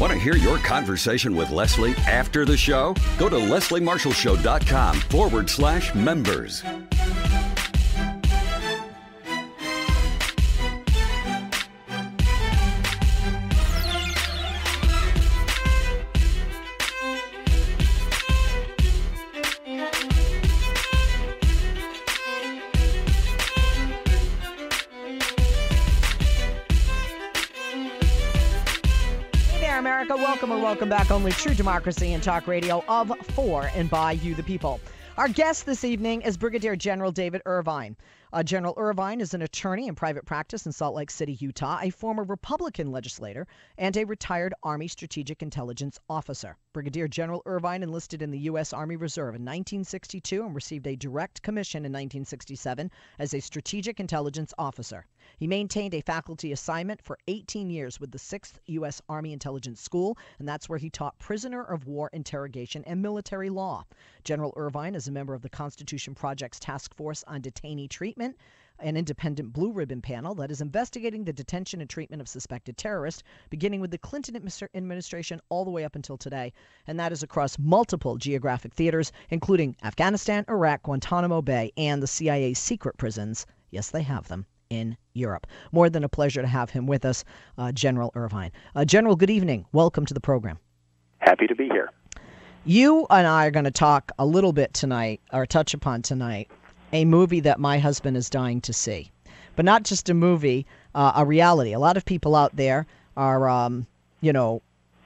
Want to hear your conversation with Leslie after the show? Go to lesliemarshallshow.com/members. Welcome back. Only true democracy and talk radio of, for, and by you, the people. Our guest this evening is Brigadier General David Irvine. General Irvine is an attorney in private practice in Salt Lake City, Utah, a former Republican legislator, and a retired Army Strategic Intelligence officer. Brigadier General Irvine enlisted in the U.S. Army Reserve in 1962 and received a direct commission in 1967 as a Strategic Intelligence officer. He maintained a faculty assignment for 18 years with the 6th U.S. Army Intelligence School, and that's where he taught prisoner of war interrogation and military law. General Irvine is a member of the Constitution Project's Task Force on Detainee Treatment, an independent blue ribbon panel that is investigating the detention and treatment of suspected terrorists, beginning with the Clinton administration all the way up until today. And that is across multiple geographic theaters, including Afghanistan, Iraq, Guantanamo Bay, and the CIA's secret prisons. Yes, they have them in Europe. More than a pleasure to have him with us, General Irvine. General, good evening. Welcome to the program. Happy to be here. You and I are going to talk a little bit tonight, or touch upon tonight, a movie that my husband is dying to see. But not just a movie, a reality. A lot of people out there are,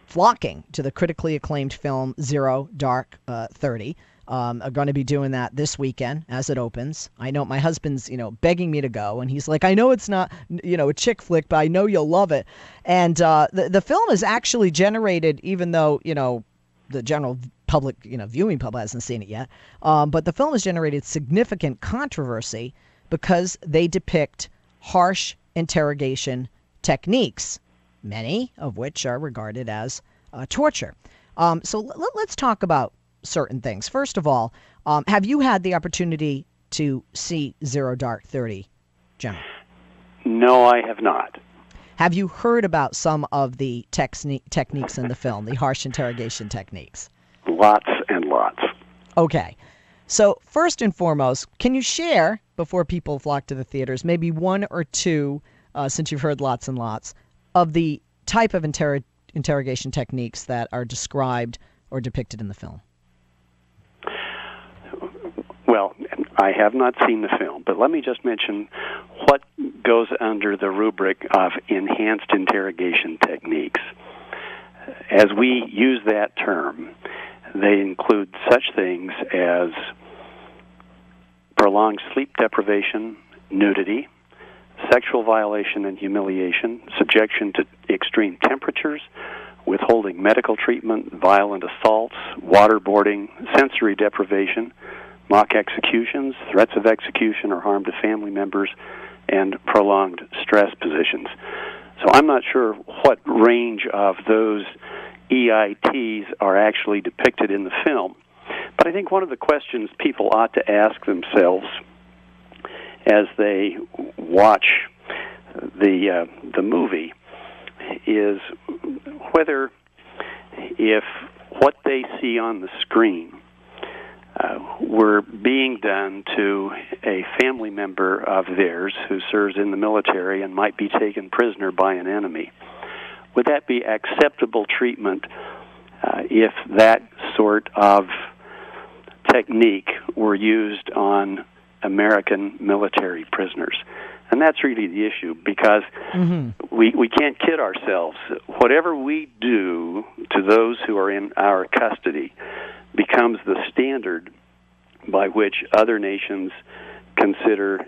flocking to the critically acclaimed film Zero Dark 30. Are going to be doing that this weekend as it opens. I know my husband's, begging me to go, and he's like, I know it's not, a chick flick, but I know you'll love it. And the film is actually generated, even though, the general public, viewing public hasn't seen it yet. But the film has generated significant controversy because they depict harsh interrogation techniques, many of which are regarded as torture. So let's talk about certain things. First of all, have you had the opportunity to see Zero Dark 30, General? No, I have not. Have you heard about some of the techniques in the film, the harsh interrogation techniques? Lots and lots. Okay. So first and foremost, can you share, before people flock to the theaters, maybe one or two, since you've heard lots and lots, of the type of interrogation techniques that are described or depicted in the film? Well, I have not seen the film, but let me just mention what goes under the rubric of enhanced interrogation techniques. As we use that term, they include such things as prolonged sleep deprivation, nudity, sexual violation and humiliation, subjection to extreme temperatures, withholding medical treatment, violent assaults, waterboarding, sensory deprivation, mock executions, threats of execution or harm to family members, and prolonged stress positions. So I'm not sure what range of those EITs are actually depicted in the film, but I think one of the questions people ought to ask themselves as they watch the movie is whether, if what they see on the screen were being done to a family member of theirs who serves in the military and might be taken prisoner by an enemy, would that be acceptable treatment if that sort of technique were used on American military prisoners? And that's really the issue, because we can't kid ourselves. Whatever we do to those who are in our custody becomes the standard by which other nations consider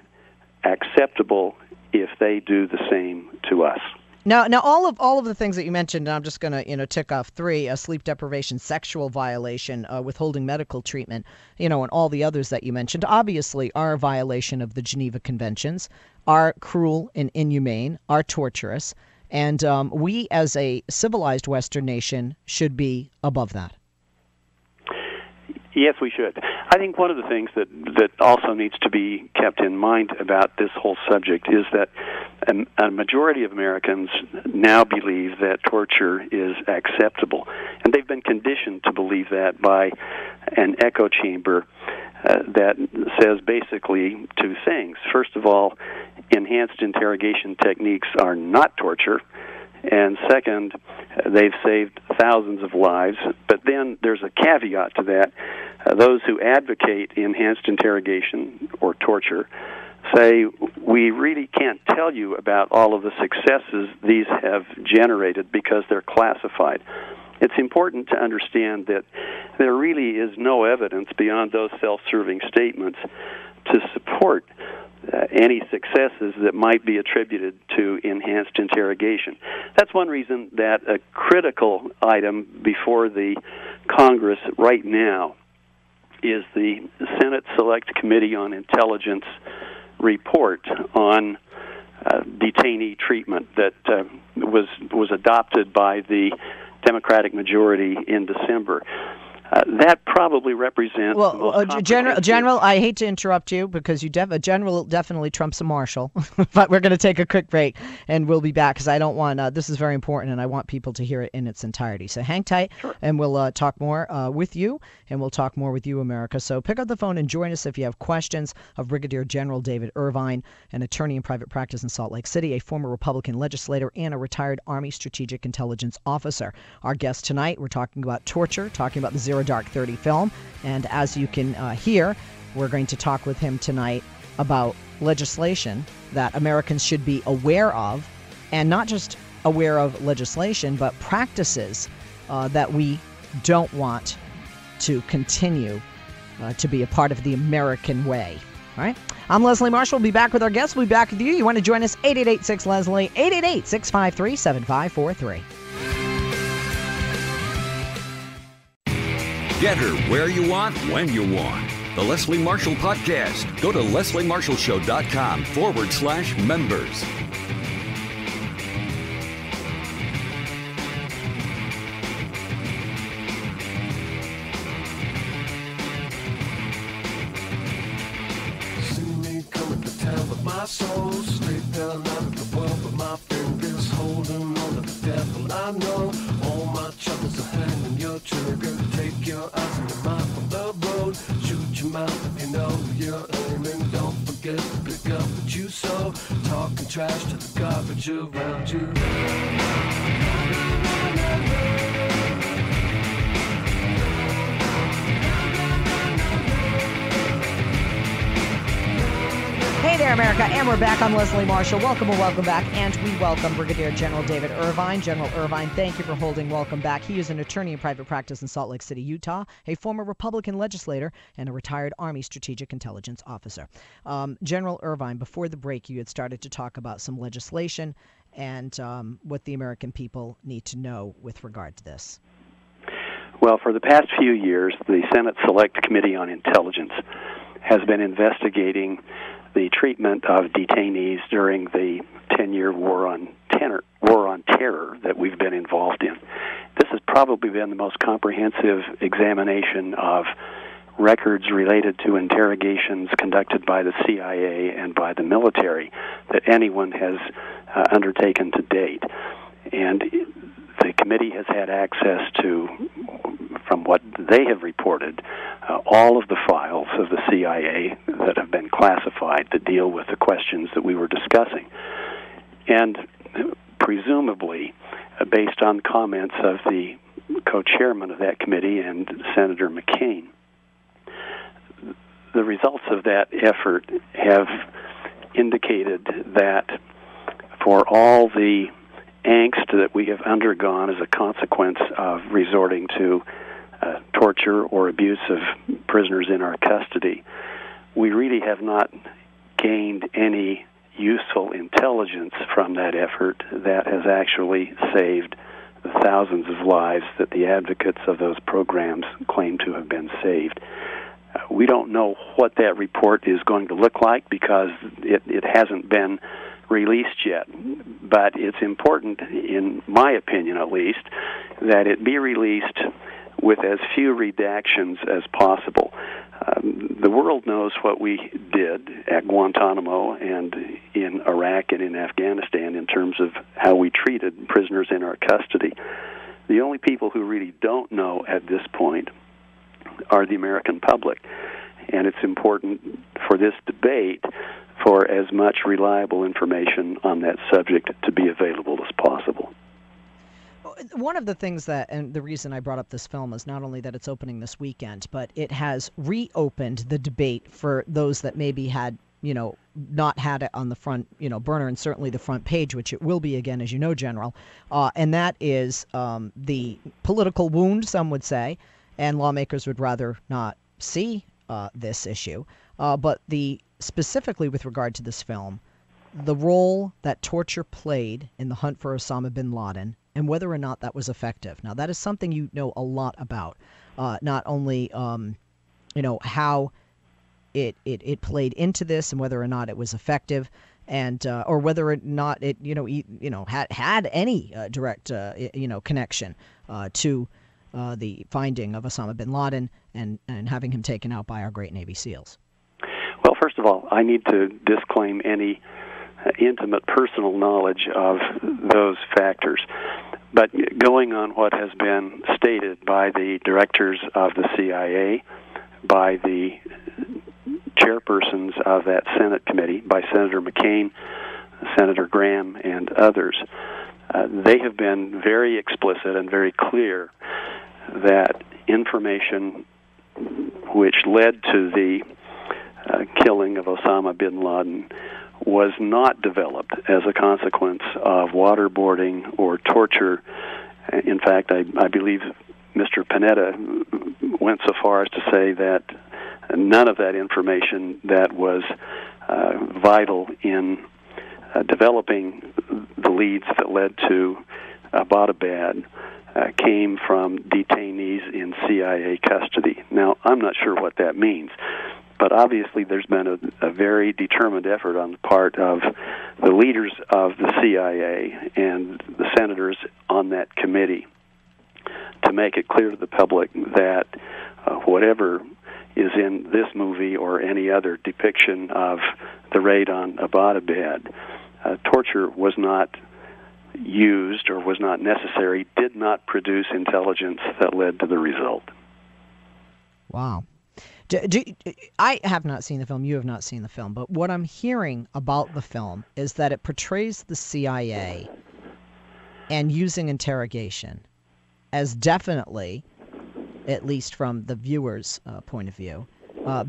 acceptable if they do the same to us. Now, all of the things that you mentioned, and I'm just going to, tick off three: sleep deprivation, sexual violation, withholding medical treatment, and all the others that you mentioned, obviously are a violation of the Geneva Conventions, are cruel and inhumane, are torturous, and we, as a civilized Western nation, should be above that. Yes, we should. I think one of the things that also needs to be kept in mind about this whole subject is that a majority of Americans now believe that torture is acceptable, and they've been conditioned to believe that by an echo chamber that says basically two things. First of all, enhanced interrogation techniques are not torture, and second, they've saved thousands of lives. But then there's a caveat to that. Those who advocate enhanced interrogation or torture say, we really can't tell you about all of the successes these have generated because they're classified. It's important to understand that there really is no evidence beyond those self-serving statements to support any successes that might be attributed to enhanced interrogation. That's one reason that a critical item before the Congress right now is the Senate Select Committee on Intelligence report on detainee treatment that was adopted by the Democratic majority in December. That probably represents General, I hate to interrupt you because a general definitely trumps a marshal, but we're going to take a quick break and we'll be back because I don't want, this is very important and I want people to hear it in its entirety. So hang tight. Sure. And we'll talk more with you, and we'll talk more with you, America. So pick up the phone and join us if you have questions of Brigadier General David Irvine, an attorney in private practice in Salt Lake City, a former Republican legislator, and a retired Army Strategic Intelligence Officer. Our guest tonight, we're talking about torture, talking about the Zero Dark 30 film, and as you can hear, we're going to talk with him tonight about legislation that Americans should be aware of, and not just aware of legislation, but practices that we don't want to continue to be a part of the American way. All right? I'm Leslie Marshall. We'll be back with our guests. We'll be back with you. You want to join us? 888-6-LESLIE, 888-653-7543. Get her where you want, when you want. The Leslie Marshall Podcast. Go to lesliemarshallshow.com/members. See me coming to town, but my soul's straight down out of the world, but my fingers holding on to the devil. I know all my troubles are hanging your trigger. Take your eyes and your mind from the road. Shoot your mouth if you know you're aiming. Don't forget to pick up what you sow. Talking trash to the garbage around you. Hey there, America, and we're back. I'm Leslie Marshall. Welcome or welcome back, and we welcome Brigadier General David Irvine. General Irvine, thank you for holding. Welcome back. He is an attorney in private practice in Salt Lake City, Utah, a former Republican legislator, and a retired Army Strategic Intelligence Officer. General Irvine, before the break, you had started to talk about some legislation and what the American people need to know with regard to this. Well, for the past few years, the Senate Select Committee on Intelligence has been investigating the treatment of detainees during the 10-year war on terror that we've been involved in. This has probably been the most comprehensive examination of records related to interrogations conducted by the CIA and by the military that anyone has undertaken to date. And the committee has had access to, from what they have reported, all of the files of the CIA that have been classified that deal with the questions that we were discussing. And presumably, based on comments of the co-chairman of that committee and Senator McCain, the results of that effort have indicated that for all the angst that we have undergone as a consequence of resorting to torture or abuse of prisoners in our custody, we really have not gained any useful intelligence from that effort that has actually saved the thousands of lives that the advocates of those programs claim to have been saved. We don't know what that report is going to look like because it hasn't been released yet, but it's important, in my opinion at least, that it be released with as few redactions as possible. The world knows what we did at Guantanamo and in Iraq and in Afghanistan in terms of how we treated prisoners in our custody. The only people who really don't know at this point are the American public. And it's important for this debate for as much reliable information on that subject to be available as possible. One of the things that, and the reason I brought up this film is not only that it's opening this weekend, but it has reopened the debate for those that maybe had, not had it on the front, burner, and certainly the front page, which it will be again, as you know, General. And that is the political wound, some would say, and lawmakers would rather not see this issue. But specifically with regard to this film, the role that torture played in the hunt for Osama bin Laden and whether or not that was effective. Now, that is something you know a lot about, not only, how it played into this and whether or not it was effective, and or whether or not it, had any direct, connection to the finding of Osama bin Laden and having him taken out by our great Navy SEALs. Well, first of all, I need to disclaim any intimate personal knowledge of those factors. But going on what has been stated by the directors of the CIA, by the chairpersons of that Senate committee, by Senator McCain, Senator Graham, and others, they have been very explicit and very clear that information which led to the killing of Osama bin Laden was not developed as a consequence of waterboarding or torture. In fact, I believe Mr. Panetta went so far as to say that none of that information that was vital in developing the leads that led to Abbottabad came from detainees in CIA custody. Now, I'm not sure what that means, but obviously there's been a very determined effort on the part of the leaders of the CIA and the senators on that committee to make it clear to the public that whatever is in this movie or any other depiction of the raid on Abbottabad, torture was not used or was not necessary, did not produce intelligence that led to the result. Wow. I have not seen the film, you have not seen the film, but what I'm hearing about the film is that it portrays the CIA and using interrogation as definitely, at least from the viewer's point of view,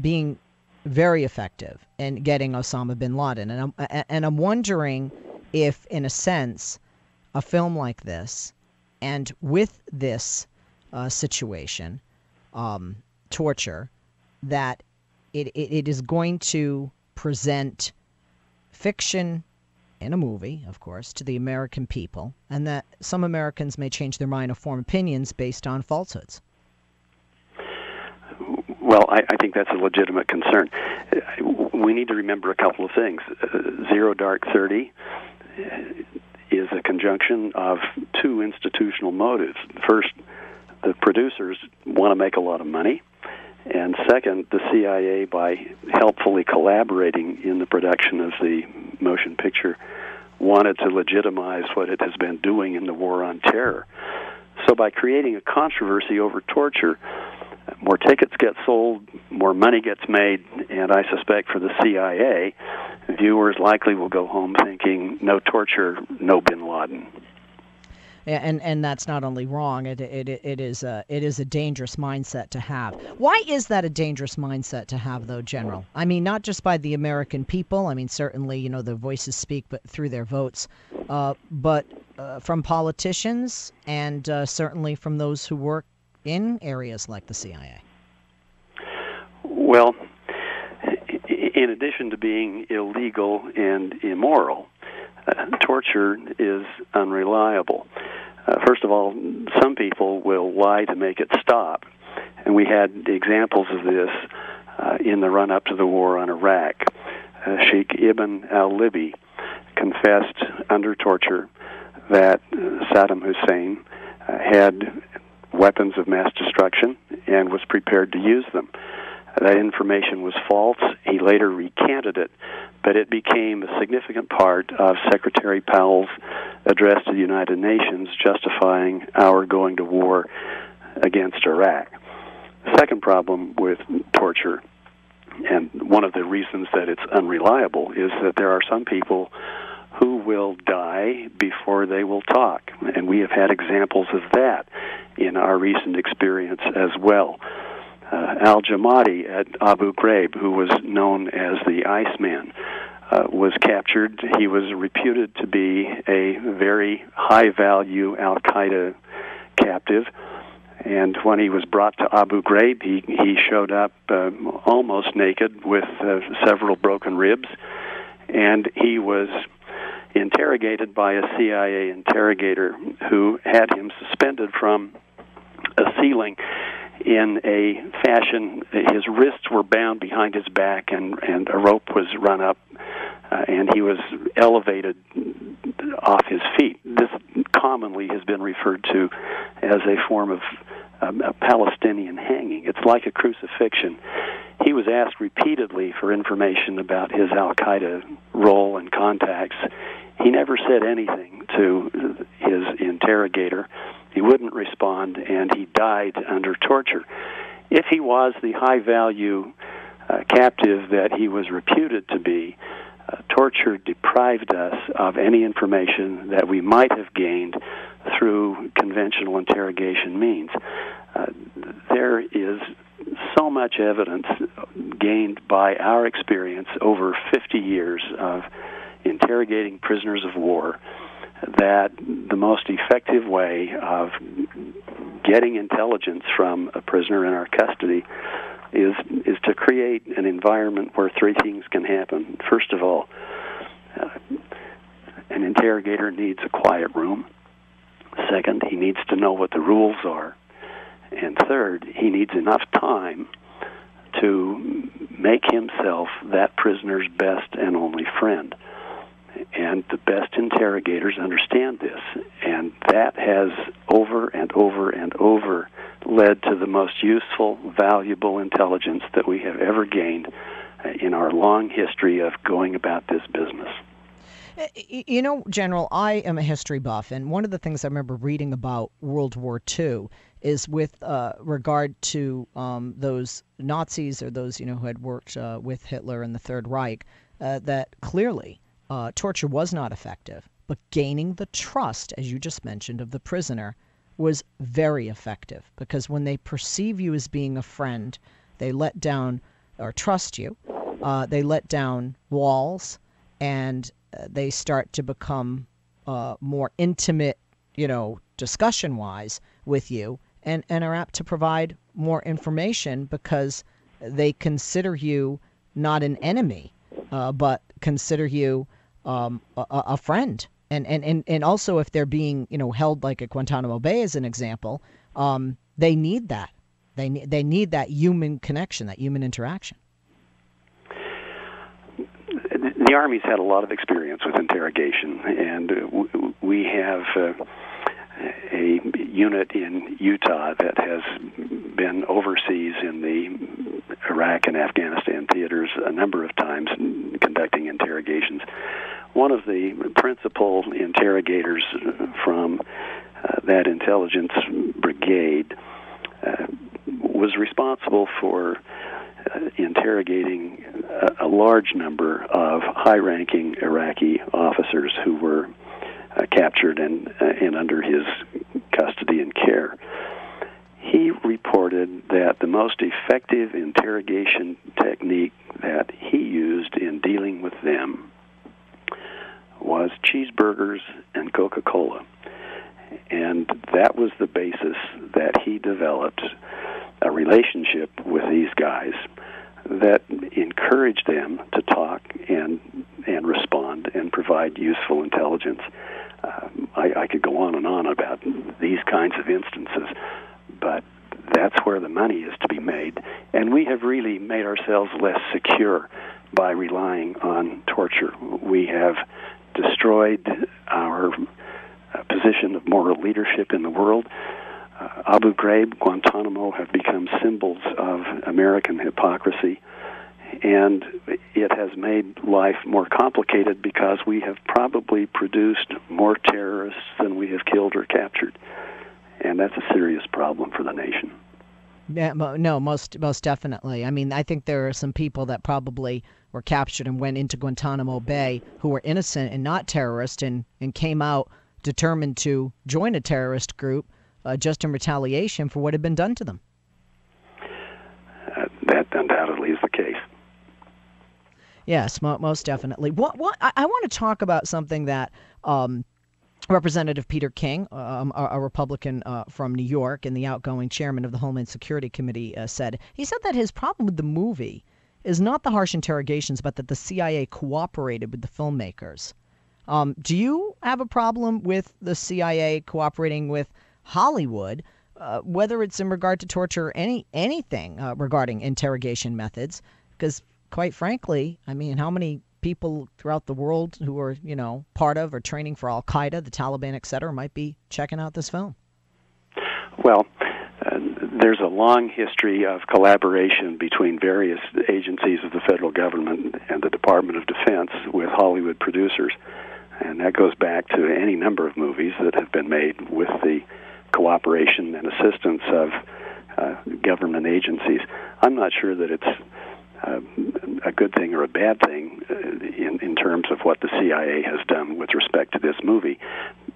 being very effective in getting Osama bin Laden. And I'm wondering if, in a sense, a film like this, and with this situation, torture, that it is going to present fiction in a movie, of course, to the American people, and that some Americans may change their mind or form opinions based on falsehoods. Well, I think that's a legitimate concern. We need to remember a couple of things. Zero Dark 30 is a conjunction of two institutional motives. First, the producers want to make a lot of money. And second, the CIA, by helpfully collaborating in the production of the motion picture, wanted to legitimize what it has been doing in the war on terror. So by creating a controversy over torture, more tickets get sold, more money gets made, and I suspect for the CIA, viewers likely will go home thinking, no torture, no bin Laden. And that's not only wrong, it is a dangerous mindset to have. Why is that a dangerous mindset to have, though, General? I mean, not just by the American people. I mean, certainly, the voices speak, but through their votes, but from politicians and certainly from those who work in areas like the CIA. Well, in addition to being illegal and immoral, torture is unreliable. First of all, some people will lie to make it stop, and we had examples of this in the run-up to the war on Iraq. Sheikh Ibn al-Libi confessed under torture that Saddam Hussein had weapons of mass destruction and was prepared to use them. That information was false. He later recanted it, but it became a significant part of Secretary Powell's address to the United Nations justifying our going to war against Iraq. The second problem with torture, and one of the reasons that it's unreliable, is that there are some people who will die before they will talk, and we have had examples of that in our recent experience as well. Al-Jamadi at Abu Ghraib, who was known as the Iceman, was captured. He was reputed to be a very high-value Al-Qaeda captive, and when he was brought to Abu Ghraib, he showed up almost naked with several broken ribs, and he was interrogated by a CIA interrogator who had him suspended from a ceiling in a fashion. His wrists were bound behind his back, and a rope was run up, and he was elevated off his feet. This commonly has been referred to as a form of a Palestinian hanging. It's like a crucifixion. He was asked repeatedly for information about his Al-Qaeda role and contacts. He never said anything to his interrogator. He wouldn't respond, and he died under torture. If he was the high-value captive that he was reputed to be, torture deprived us of any information that we might have gained through conventional interrogation means. There is so much evidence gained by our experience over 50 years of interrogating prisoners of war that the most effective way of getting intelligence from a prisoner in our custody is to create an environment where three things can happen. First of all, an interrogator needs a quiet room. Second, he needs to know what the rules are. And third, he needs enough time to make himself that prisoner's best and only friend. And the best interrogators understand this, and that has over and over and over led to the most useful, valuable intelligence that we have ever gained in our long history of going about this business. You know, General, I am a history buff, and one of the things I remember reading about World War II is with regard to those Nazis or those, who had worked with Hitler and the Third Reich, that clearly torture was not effective, but gaining the trust, as you just mentioned, of the prisoner was very effective, because when they perceive you as being a friend, they let down or trust you, they let down walls, and they start to become more intimate, discussion-wise with you, and are apt to provide more information because they consider you not an enemy, but consider you a friend. And also, if they're being held like at Guantanamo Bay as an example, they need that. They need that human connection, that human interaction. The Army's had a lot of experience with interrogation, and we have a unit in Utah that has been overseas in the Iraq and Afghanistan theaters a number of times conducting interrogations. One of the principal interrogators from that intelligence brigade was responsible for interrogating a large number of high-ranking Iraqi officers who were captured and under his custody and care. He reported that the most effective interrogation technique that he used in dealing with them was cheeseburgers and Coca-Cola. And that was the basis that he developed a relationship with these guys that encouraged them to talk and respond and provide useful intelligence. I could go on and on about these kinds of instances, but that's where the money is to be made. And we have really made ourselves less secure by relying on torture. We have destroyed our position of moral leadership in the world. Abu Ghraib, Guantanamo have become symbols of American hypocrisy, and it has made life more complicated because we have probably produced more terrorists than we have killed or captured, and that's a serious problem for the nation. Yeah, no, most definitely. I mean, I think there are some people that probably were captured and went into Guantanamo Bay who were innocent and not terrorists and came out determined to join a terrorist group just in retaliation for what had been done to them. That undoubtedly is the case. Yes, most definitely. I want to talk about something that Representative Peter King, a Republican from New York and the outgoing chairman of the Homeland Security Committee, said. He said that his problem with the movie is not the harsh interrogations, but that the CIA cooperated with the filmmakers. Do you have a problem with the CIA cooperating with Hollywood, whether it's in regard to torture or anything regarding interrogation methods? Because quite frankly, I mean, how many people throughout the world who are, part of or training for Al-Qaeda, the Taliban, et cetera, might be checking out this film? Well, there's a long history of collaboration between various agencies of the federal government and the Department of Defense with Hollywood producers. And that goes back to any number of movies that have been made with the cooperation and assistance of government agencies. I'm not sure that it's a good thing or a bad thing in terms of what the CIA has done with respect to this movie,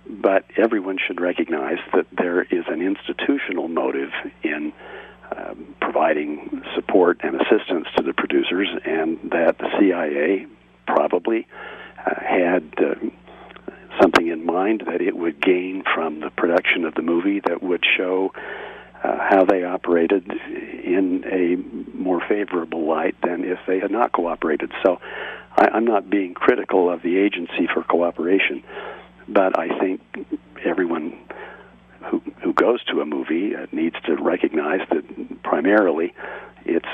but everyone should recognize that there is an institutional motive in providing support and assistance to the producers, and that the CIA probably had something in mind that it would gain from the production of the movie that would show how they operated in a more favorable light than if they had not cooperated. So I'm not being critical of the agency for cooperation, but I think everyone who goes to a movie needs to recognize that primarily it's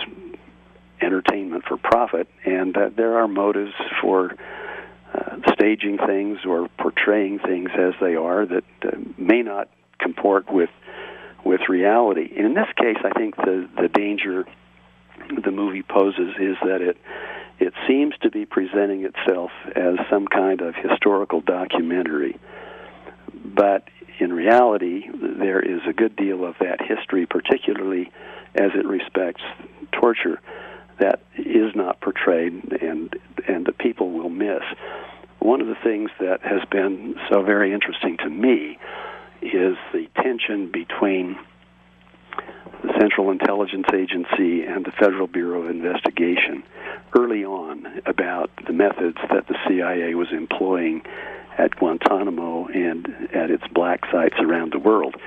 entertainment for profit, and that there are motives for staging things or portraying things as they are that may not comport with reality. In this case, I think the danger the movie poses is that it seems to be presenting itself as some kind of historical documentary. But in reality, there is a good deal of that history, particularly as it respects torture, that is not portrayed and the people will miss. One of the things that has been so very interesting to me is the tension between the Central Intelligence Agency and the Federal Bureau of Investigation early on about the methods that the CIA was employing at Guantanamo and at its black sites around the world.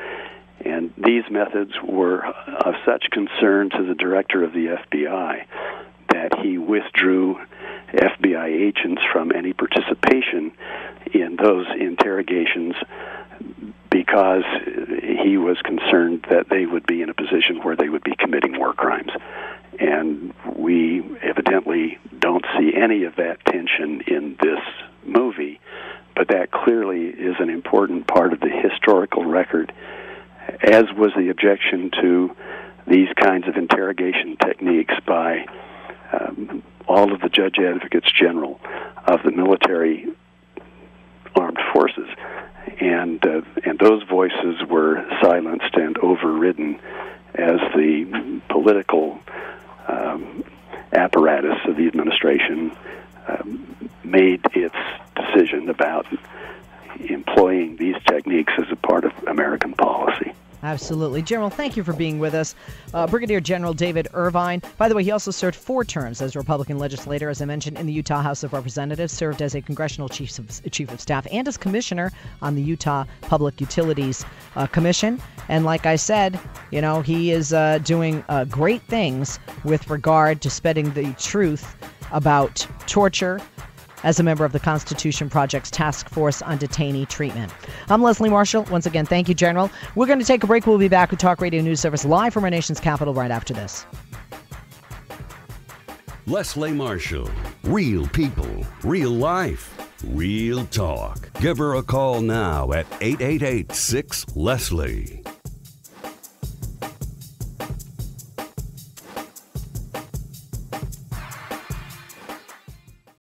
And these methods were of such concern to the director of the FBI that he withdrew FBI agents from any participation in those interrogations because he was concerned that they would be in a position where they would be committing war crimes. And we evidently don't see any of that tension in this movie, but that clearly is an important part of the historical record, as was the objection to these kinds of interrogation techniques by all of the judge advocates general of the military armed forces. And those voices were silenced and overridden as the political apparatus of the administration made its decision about employing these techniques as a part of American policy. Absolutely. General, thank you for being with us. Brigadier General David Irvine. By the way, he also served 4 terms as a Republican legislator, as I mentioned, in the Utah House of Representatives, served as a congressional chief of staff, and as commissioner on the Utah Public Utilities Commission. And like I said, he is doing great things with regard to spreading the truth about torture as a member of the Constitution Project's Task Force on Detainee Treatment. I'm Leslie Marshall. Once again, thank you, General. We're going to take a break. We'll be back with Talk Radio News Service live from our nation's capital right after this. Leslie Marshall. Real people, real life, real talk. Give her a call now at 888-6-LESLIE.